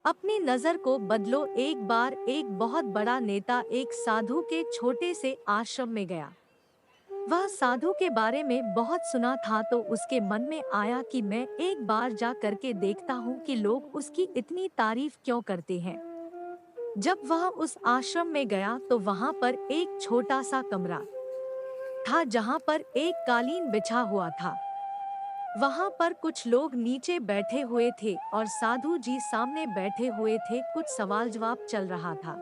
अपनी नजर को बदलो। एक बार एक बहुत बड़ा नेता एक साधु के छोटे से आश्रम में गया। वह साधु के बारे में बहुत सुना था तो उसके मन में आया कि मैं एक बार जा करके देखता हूँ कि लोग उसकी इतनी तारीफ क्यों करते हैं। जब वह उस आश्रम में गया तो वहाँ पर एक छोटा सा कमरा था जहाँ पर एक कालीन बिछा हुआ था। वहाँ पर कुछ लोग नीचे बैठे हुए थे और साधु जी सामने बैठे हुए थे। कुछ सवाल जवाब चल रहा था।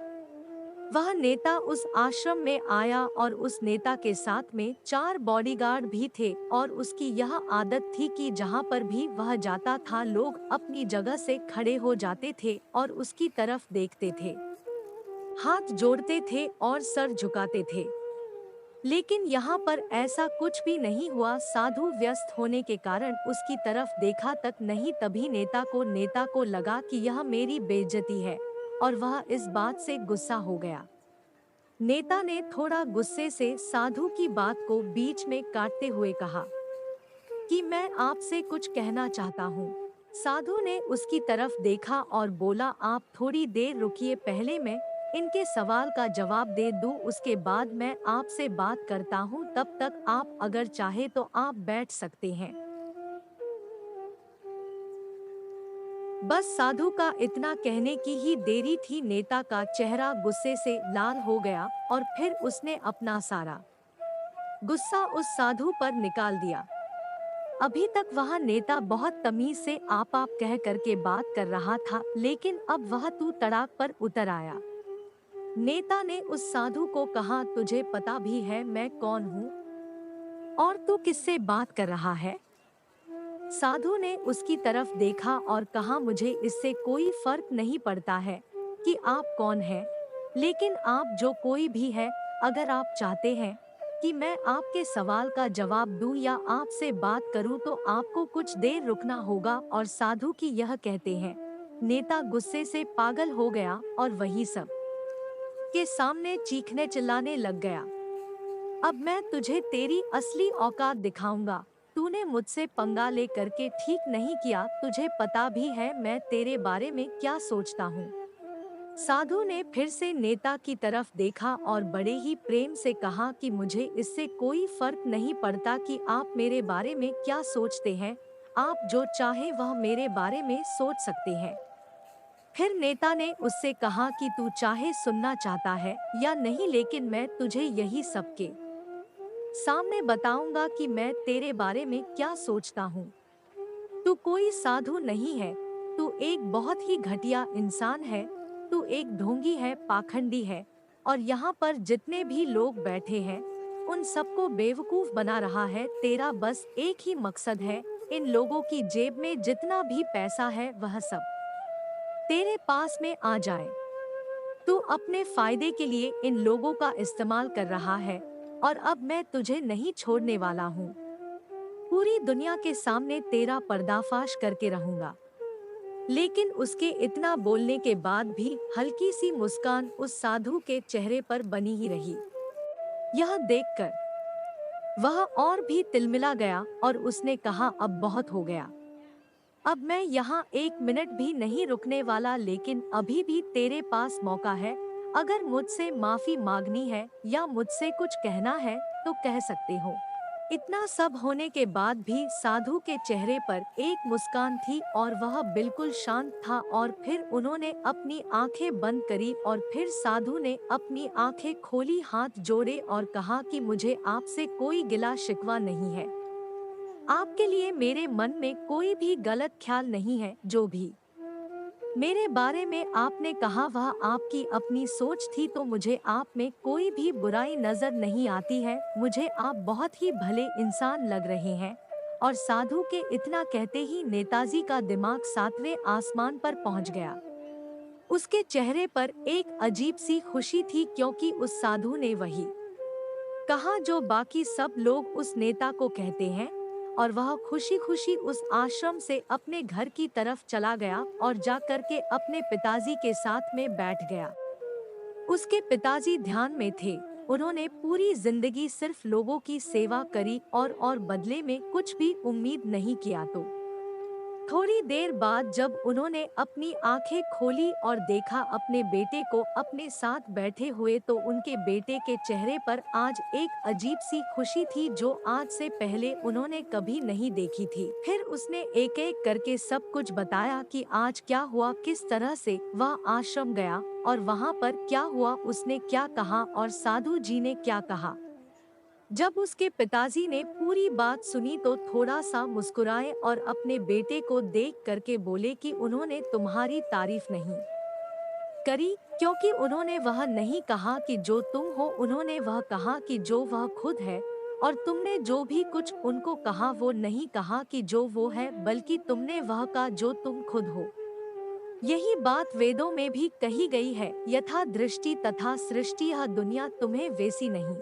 वह नेता उस आश्रम में आया और उस नेता के साथ में 4 बॉडीगार्ड भी थे और उसकी यह आदत थी कि जहाँ पर भी वह जाता था लोग अपनी जगह से खड़े हो जाते थे और उसकी तरफ देखते थे, हाथ जोड़ते थे और सर झुकाते थे। लेकिन यहाँ पर ऐसा कुछ भी नहीं हुआ। साधु व्यस्त होने के कारण उसकी तरफ देखा तक नहीं। तभी नेता को लगा कि यह मेरी बेइज्जती है और वह इस बात से गुस्सा हो गया। नेता ने थोड़ा गुस्से से साधु की बात को बीच में काटते हुए कहा कि मैं आपसे कुछ कहना चाहता हूँ। साधु ने उसकी तरफ देखा और बोला, आप थोड़ी देर रुकिए, पहले मैं इनके सवाल का जवाब दे दूं, उसके बाद मैं आपसे बात करता हूँ। तब तक आप अगर चाहे तो आप बैठ सकते हैं। बस साधु का इतना कहने की ही देरी थी। नेता का चेहरा गुस्से से लाल हो गया और फिर उसने अपना सारा गुस्सा उस साधु पर निकाल दिया। अभी तक वह नेता बहुत तमीज से आप कह करके बात कर रहा था, लेकिन अब वह तू तड़ाक पर उतर आया। नेता ने उस साधु को कहा, तुझे पता भी है मैं कौन हूँ और तू किससे बात कर रहा है? साधु ने उसकी तरफ देखा और कहा, मुझे इससे कोई फर्क नहीं पड़ता है कि आप कौन हैं, लेकिन आप जो कोई भी है, अगर आप चाहते हैं कि मैं आपके सवाल का जवाब दूं या आपसे बात करूं तो आपको कुछ देर रुकना होगा। और साधु की यह कहते हैं नेता गुस्से से पागल हो गया और वही सब के सामने चीखने चिल्लाने लग गया। अब मैं तुझे तेरी असली औकात दिखाऊंगा। तूने मुझसे पंगा ले करके ठीक नहीं किया, तुझे पता भी है मैं तेरे बारे में क्या सोचता हूँ। साधु ने फिर से नेता की तरफ देखा और बड़े ही प्रेम से कहा कि मुझे इससे कोई फर्क नहीं पड़ता कि आप मेरे बारे में क्या सोचते हैं, आप जो चाहे वह मेरे बारे में सोच सकते हैं। फिर नेता ने उससे कहा कि तू चाहे सुनना चाहता है या नहीं, लेकिन मैं तुझे यही सबके सामने बताऊंगा कि मैं तेरे बारे में क्या सोचता हूँ। तू कोई साधु नहीं है, तू एक बहुत ही घटिया इंसान है, तू एक ढोंगी है, पाखंडी है और यहाँ पर जितने भी लोग बैठे हैं उन सबको बेवकूफ बना रहा है। तेरा बस एक ही मकसद है, इन लोगों की जेब में जितना भी पैसा है वह सब तेरे पास में आ जाए। तू अपने फायदे के लिए इन लोगों का इस्तेमाल कर रहा है और अब मैं तुझे नहीं छोड़ने वाला हूँ। पूरी दुनिया के सामने तेरा पर्दाफाश करके रहूंगा। लेकिन उसके इतना बोलने के बाद भी हल्की सी मुस्कान उस साधु के चेहरे पर बनी ही रही। यह देखकर वह और भी तिलमिला गया और उसने कहा, अब बहुत हो गया। अब मैं यहाँ 1 मिनट भी नहीं रुकने वाला, लेकिन अभी भी तेरे पास मौका है। अगर मुझसे माफी मांगनी है या मुझसे कुछ कहना है तो कह सकते हो। इतना सब होने के बाद भी साधु के चेहरे पर एक मुस्कान थी और वह बिल्कुल शांत था। और फिर उन्होंने अपनी आंखें बंद करी और फिर साधु ने अपनी आंखें खोली, हाथ जोड़े और कहा कि मुझे आपसे कोई गिला शिकवा नहीं है। आपके लिए मेरे मन में कोई भी गलत ख्याल नहीं है। जो भी मेरे बारे में आपने कहा वह आपकी अपनी सोच थी, तो मुझे आप में कोई भी बुराई नजर नहीं आती है। मुझे आप बहुत ही भले इंसान लग रहे हैं। और साधु के इतना कहते ही नेताजी का दिमाग 7वें आसमान पर पहुंच गया। उसके चेहरे पर एक अजीब सी खुशी थी, क्योंकि उस साधु ने वही कहा जो बाकी सब लोग उस नेता को कहते हैं। और वह खुशी खुशी उस आश्रम से अपने घर की तरफ चला गया और जाकर के अपने पिताजी के साथ में बैठ गया। उसके पिताजी ध्यान में थे। उन्होंने पूरी जिंदगी सिर्फ लोगों की सेवा करी और बदले में कुछ भी उम्मीद नहीं किया। तो थोड़ी देर बाद जब उन्होंने अपनी आंखें खोली और देखा अपने बेटे को अपने साथ बैठे हुए, तो उनके बेटे के चेहरे पर आज एक अजीब सी खुशी थी जो आज से पहले उन्होंने कभी नहीं देखी थी। फिर उसने एक एक करके सब कुछ बताया कि आज क्या हुआ, किस तरह से वह आश्रम गया और वहाँ पर क्या हुआ, उसने क्या कहा और साधु जी ने क्या कहा। जब उसके पिताजी ने पूरी बात सुनी तो थोड़ा सा मुस्कुराए और अपने बेटे को देख करके बोले कि उन्होंने तुम्हारी तारीफ नहीं करी, क्योंकि उन्होंने वह नहीं कहा कि जो तुम हो, उन्होंने वह कहा कि जो वह खुद है। और तुमने जो भी कुछ उनको कहा वो नहीं कहा कि जो वो है, बल्कि तुमने वह कहा जो तुम खुद हो। यही बात वेदों में भी कही गई है, यथा दृष्टि तथा सृष्टि। यह दुनिया तुम्हें वैसी नहीं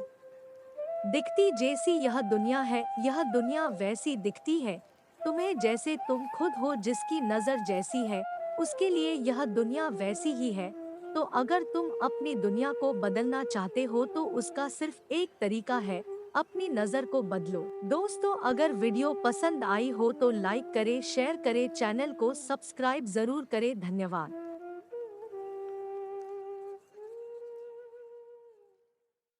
दिखती जैसी यह दुनिया है, यह दुनिया वैसी दिखती है तुम्हें जैसे तुम खुद हो। जिसकी नजर जैसी है उसके लिए यह दुनिया वैसी ही है। तो अगर तुम अपनी दुनिया को बदलना चाहते हो तो उसका सिर्फ एक तरीका है, अपनी नजर को बदलो। दोस्तों, अगर वीडियो पसंद आई हो तो लाइक करें, शेयर करें, चैनल को सब्सक्राइब जरूर करें। धन्यवाद।